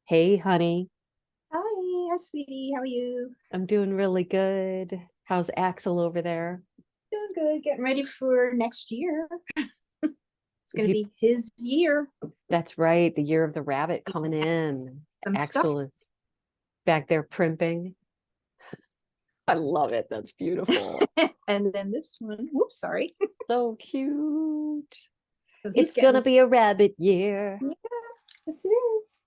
Hey, honey. Hi, sweetie. How are you? I'm doing really good. How's Axel over there? Doing good. Getting ready for next year. It's Is gonna he, be his year. that's right, the year of the rabbit coming in. Some stuff. Axel is back there primping. I love it. That's beautiful. And then this one, whoops, sorry. So cute. So he's It's gonna getting, be a rabbit year. yeah, this is.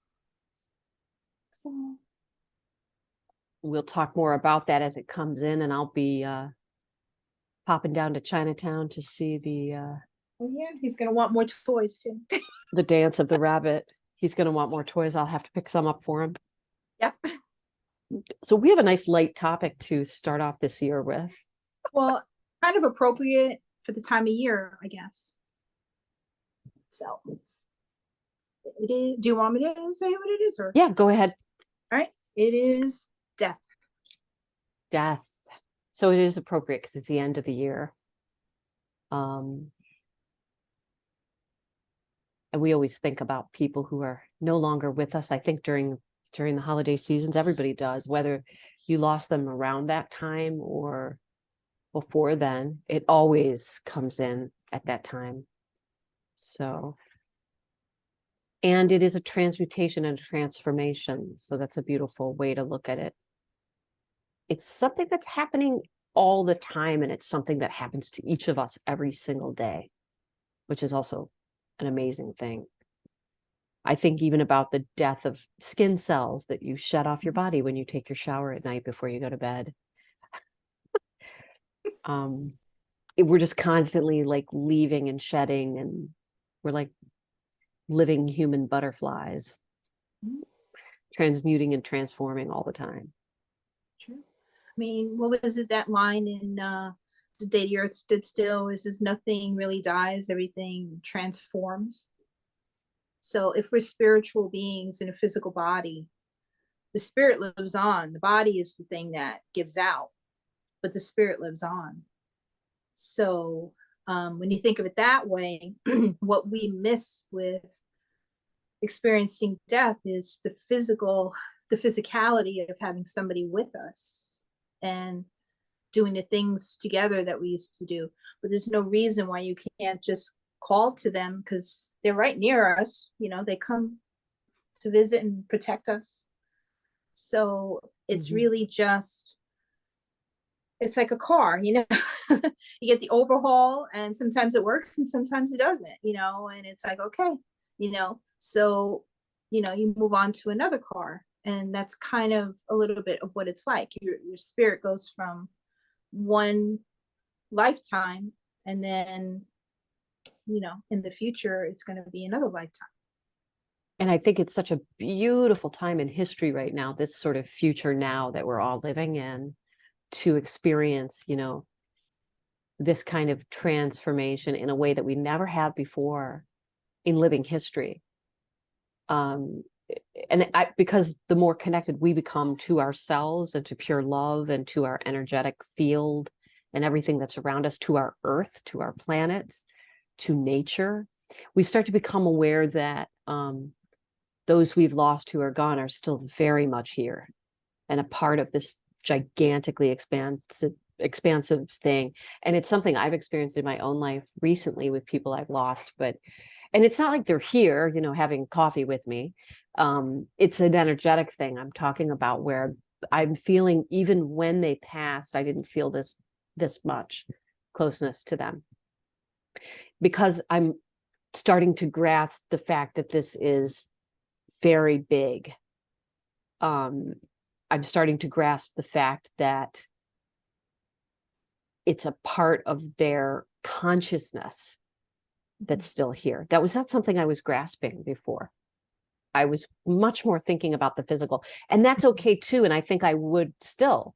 So We'll talk more about that as it comes in, and I'll be popping down to Chinatown to see oh yeah, he's gonna want more toys too. the dance of the rabbit. He's gonna want more toys. I'll have to pick some up for him. Yep. So we have a nice light topic to start off this year with. Well, kind of appropriate for the time of year, I guess. So it is. Do you want me to say what it is, or Yeah, go ahead. all right? It is death. Death. So it is appropriate because it's the end of the year. Um, and we always think about people who are no longer with us. I think during the holiday seasons, everybody does, whether you lost them around that time or before then, it always comes in at that time. So, and it is a transmutation and a transformation. So that's a beautiful way to look at it. It's something that's happening all the time, and it's something that happens to each of us every single day, which is also an amazing thing. I think even about the death of skin cells that you shed off your body when you take your shower at night before you go to bed. Um, we're just constantly like leaving and shedding, and we're like living human butterflies, transmuting and transforming all the time. True. I mean, what was it that line in The Day the Earth Stood Still? Is this nothing really dies, everything transforms. So if we're spiritual beings in a physical body, the spirit lives on. The body is the thing that gives out, but the spirit lives on. So when you think of it that way, what we miss with experiencing death is the physicality of having somebody with us and doing the things together that we used to do. But there's no reason why you can't just call to them because they're right near us. You know, they come to visit and protect us. So it's Mhm. really just, it's like a car, you know, you get the overhaul and sometimes it works and sometimes it doesn't, you know, and it's like, okay, you know, so, you know, you move on to another car. And that's kind of a little bit of what it's like. Your spirit goes from one lifetime and then, you know, in the future it's going to be another lifetime. And I think it's such a beautiful time in history right now, this sort of future now that we're all living in, to experience, this kind of transformation in a way that we never have before in living history. Um, because the more connected we become to ourselves and to pure love and to our energetic field and everything that's around us, to our earth, to our planet, to nature, we start to become aware that those we've lost who are gone are still very much here and a part of this gigantically expansive thing. And it's something I've experienced in my own life recently with people I've lost. And it's not like they're here, having coffee with me. It's an energetic thing I'm talking about, where I'm feeling, even when they passed, I didn't feel this much closeness to them, because I'm starting to grasp the fact that this is very big. I'm starting to grasp the fact that it's a part of their consciousness that's still here. That was not something I was grasping before. I was much more thinking about the physical, and that's okay too. And I think I would still,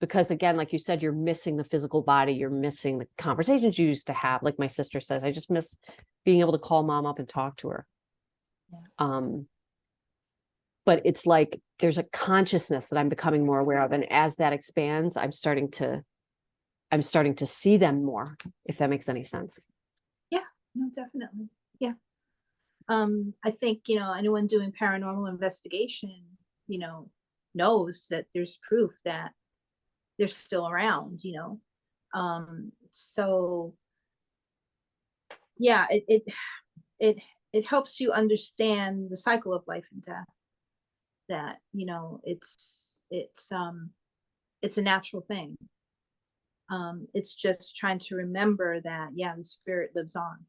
because again, like you said, you're missing the physical body. You're missing the conversations you used to have. Like my sister says, I just miss being able to call mom up and talk to her. Yeah. Um, but it's like there's a consciousness that I'm becoming more aware of, and as that expands, I'm starting to see them more, if that makes any sense. Yeah, no, definitely. Yeah. I think, anyone doing paranormal investigation, you know, knows that there's proof that they're still around. So yeah, it it helps you understand the cycle of life and death, that, it's a natural thing. It's just trying to remember that, yeah, the spirit lives on.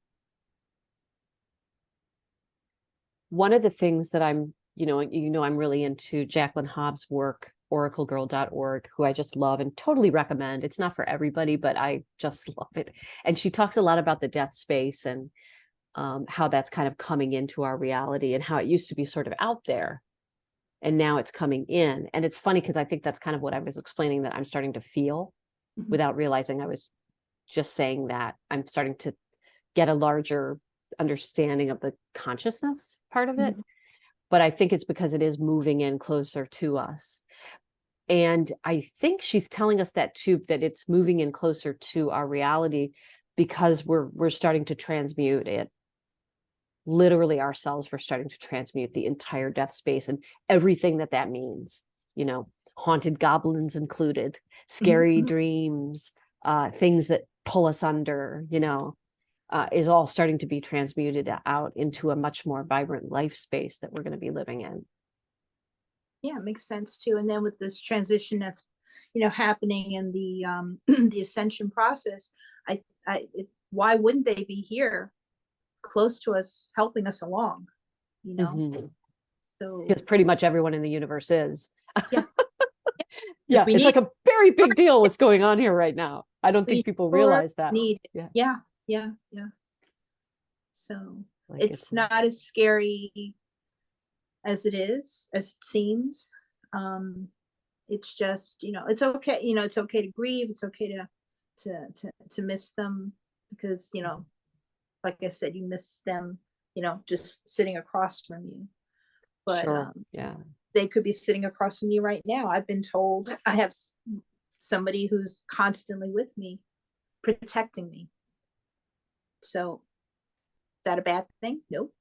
One of the things that I'm really into Jacqueline Hobbs' work, oraclegirl.org, who I just love and totally recommend. It's not for everybody, but I just love it. And she talks a lot about the death space and how that's kind of coming into our reality, and how it used to be sort of out there and now it's coming in. And it's funny because I think that's kind of what I was explaining, that I'm starting to feel Mhm. without realizing I was just saying that. I'm starting to get a larger understanding of the consciousness part of it. Mhm. But I think it's because it is moving in closer to us. And I think she's telling us that too, that it's moving in closer to our reality because we're starting to transmute it. Literally ourselves, we're starting to transmute the entire death space and everything that that means, haunted goblins included, Mhm. scary Mhm. dreams, things that pull us under, is all starting to be transmuted out into a much more vibrant life space that we're going to be living in. Yeah, it makes sense too. And then with this transition that's, happening in the the ascension process, why wouldn't they be here, close to us, helping us along? You know, Mhm. so Because pretty much everyone in the universe is. yeah, because Yeah, it's like a very big deal what's going on here right now. I don't we think people sure realize that. need it. Yeah, Yeah, yeah, yeah. So like it's it's not as scary as it seems. Um, it's just, it's okay. It's okay to grieve. It's okay to miss them, because, like I said, you miss them, just sitting across from you. But sure. Yeah. they could be sitting across from you right now. I've been told I have somebody who's constantly with me, protecting me. So is that a bad thing? Nope.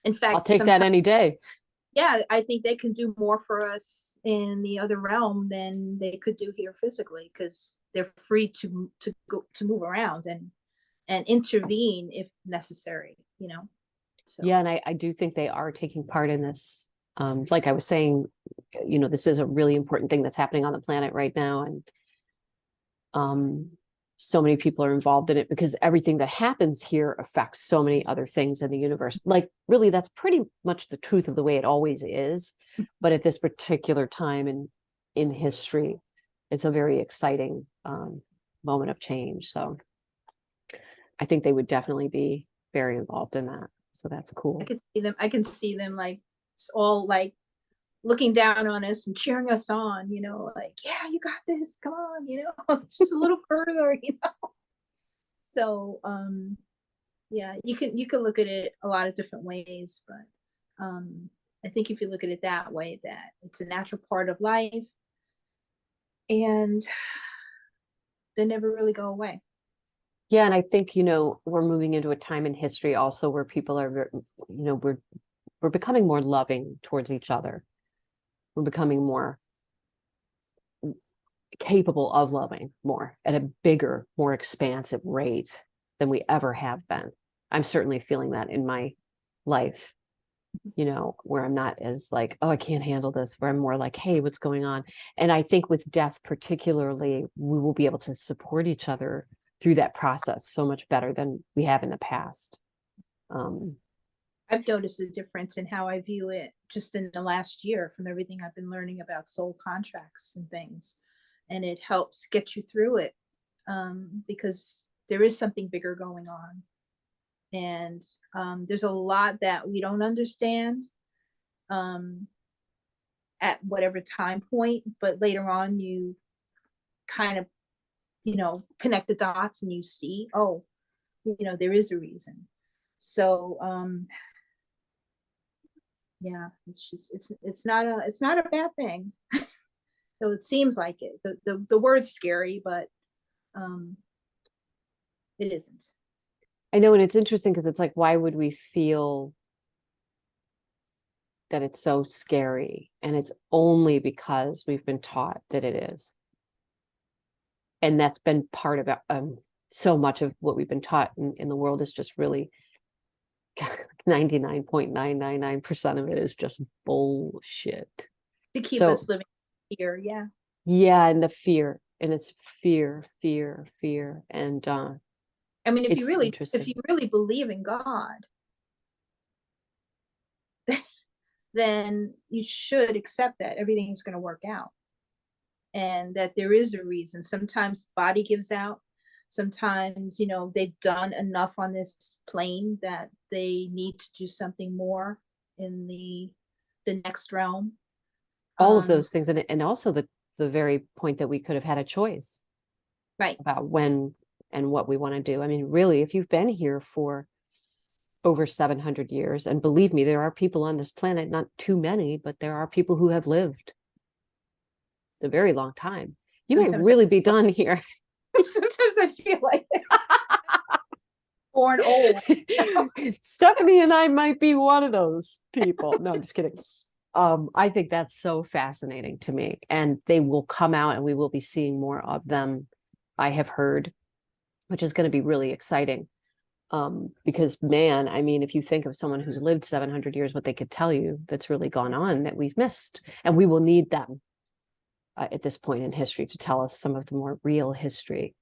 In I'll fact, take that sometimes, any day. yeah, I think they can do more for us in the other realm than they could do here physically, because they're free to move around and intervene if necessary. So Yeah, and I do think they are taking part in this. Like I was saying, this is a really important thing that's happening on the planet right now. And um, so many people are involved in it because everything that happens here affects so many other things in the universe. Like, really, that's pretty much the truth of the way it always is. But at this particular time in history, it's a very exciting moment of change. So I think they would definitely be very involved in that. So that's I cool. could see them. I can see them, like, it's all like looking down on us and cheering us on. Like, yeah, you got this. Come on, just a little further. So, yeah, you can look at it a lot of different ways, but I think if you look at it that way, that it's a natural part of life, and they never really go away. Yeah, and I think, we're moving into a time in history also where people are, we're becoming more loving towards each other. We're becoming more capable of loving more at a bigger, more expansive rate than we ever have been. I'm certainly feeling that in my life, where I'm not as like, oh, I can't handle this, where I'm more like, hey, what's going on? And I think with death, particularly, we will be able to support each other through that process so much better than we have in the past. Um, I've noticed a difference in how I view it just in the last year, from everything I've been learning about soul contracts and things. And it helps get you through it, because there is something bigger going on. And there's a lot that we don't understand, um, at whatever time point, but later on, you kind of, connect the dots and you see, oh, there is a reason. So, yeah, it's not a bad thing. So it seems like it. The word's scary, but um, it isn't. I know, and it's interesting because it's like, why would we feel that it's so scary? And it's only because we've been taught that it is. And that's been part of so much of what we've been taught in the world is just really 99.999% of it is just bullshit. To keep So us living here. Yeah. yeah, and the fear, and it's fear, fear, fear. And I mean, it's if interesting. you really believe in God, then you should accept that everything's going to work out and that there is a reason. Sometimes the body gives out. Sometimes, they've done enough on this plane that they need to do something more in the next realm. All of Um, those things, and also the very point that we could have had a choice right. about when and what we want to do. I mean, really, if you've been here for over 700 years, and believe me, there are people on this planet, not too many, but there are people who have lived a very long time. You might Sometimes really be done here. sometimes I feel like born old. Stephanie and I might be one of those people. No, I'm just kidding. I think that's so fascinating to me, and they will come out, and we will be seeing more of them. I have heard, which is going to be really exciting. Because man, I mean, if you think of someone who's lived 700 years, what they could tell you that's really gone on that we've missed, and we will need them at this point in history to tell us some of the more real history.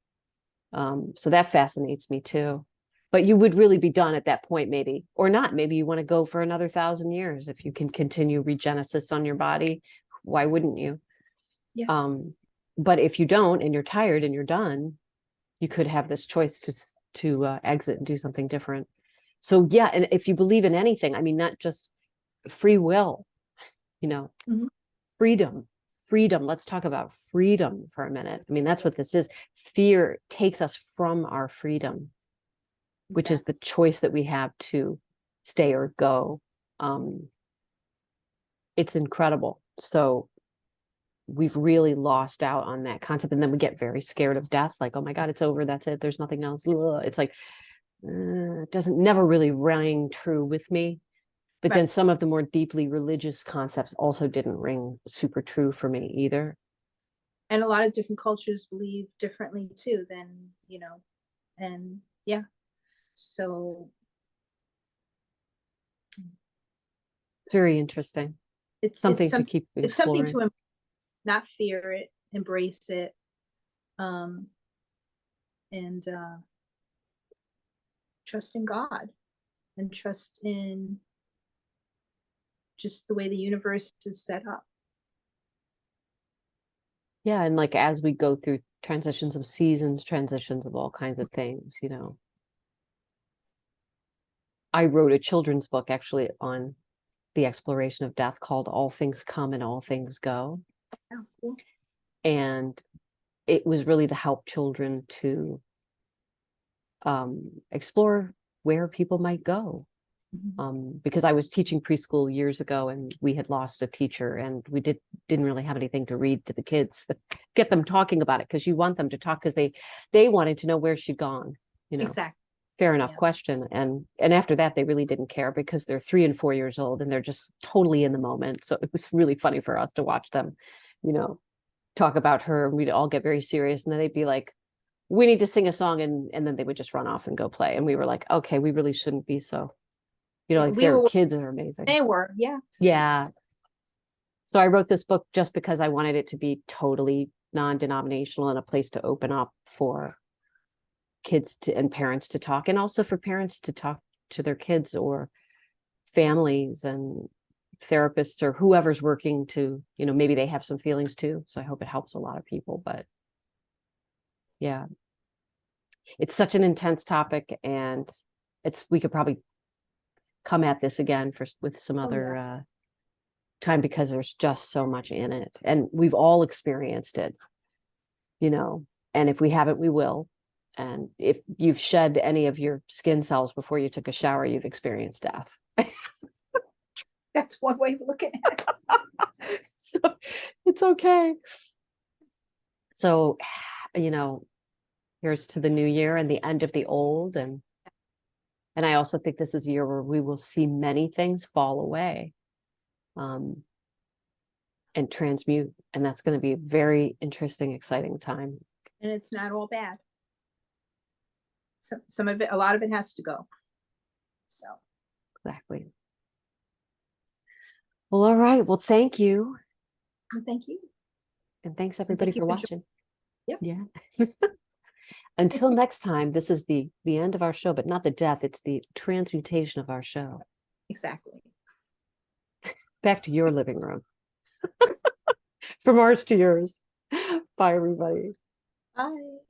So that fascinates me too. But you would really be done at that point, maybe, or not. Maybe you want to go for another 1,000 years if you can continue regenesis on your body. Why wouldn't you? Yeah. But if you don't, and you're tired and you're done, you could have this choice to exit and do something different. So yeah, and if you believe in anything, I mean, not just free will, Mhm. freedom, freedom. Let's talk about freedom for a minute. I mean, that's what this is. Fear takes us from our freedom, which is Exactly. the choice that we have to stay or go. Um, it's incredible. So we've really lost out on that concept. And then we get very scared of death. Like, oh my God, it's over. That's it. There's nothing else. It's like, it doesn't never really ring true with me. But Right. then some of the more deeply religious concepts also didn't ring super true for me either. And a lot of different cultures believe differently too, and yeah. So Very interesting. it's Something to some keep it's something exploring. to not fear it, embrace it, um, and trust in God and trust in just the way the universe is set up. Yeah. And like as we go through transitions of seasons, transitions of all kinds of things, I wrote a children's book actually on the exploration of death called All Things Come and All Things Go. Yeah, cool. And it was really to help children to explore where people might go. Mhm. Because I was teaching preschool years ago and we had lost a teacher and we didn't really have anything to read to the kids, get them talking about it because you want them to talk because they wanted to know where she'd gone, Exactly. fair enough Yeah. question. And after that, they really didn't care because they're 3 and 4 years old and they're just totally in the moment. So it was really funny for us to watch them, you know, talk about her. And we'd all get very serious. And then they'd be like, we need to sing a song. And then they would just run off and go play. And we were like, okay, we really shouldn't be so, Yeah. like We their were where kids are amazing. they were. Yeah. Yeah. So I wrote this book just because I wanted it to be totally non-denominational and a place to open up for kids and parents to talk, and also for parents to talk to their kids or families and therapists or whoever's working to, maybe they have some feelings too. So I hope it helps a lot of people. But yeah, it's such an intense topic, and we could probably come at this again with some Oh yeah. other time because there's just so much in it, and we've all experienced it, and if we haven't, we will. And if you've shed any of your skin cells before you took a shower, you've experienced death. That's one way of looking at it. So it's okay. So, here's to the new year and the end of the old, and And I also think this is a year where we will see many things fall away, and transmute. And that's going to be a very interesting, exciting time. And it's not all bad. Some of it, a lot of it has to go. So, Exactly. Well, all right. Well, thank you. well, thank you. And thanks And everybody thank you for for watching. Yep. Yeah. Until next time, this is the end of our show, but not the death. It's the transmutation of our show. Exactly. Back to your living room. From ours to yours. Bye, everybody. Bye.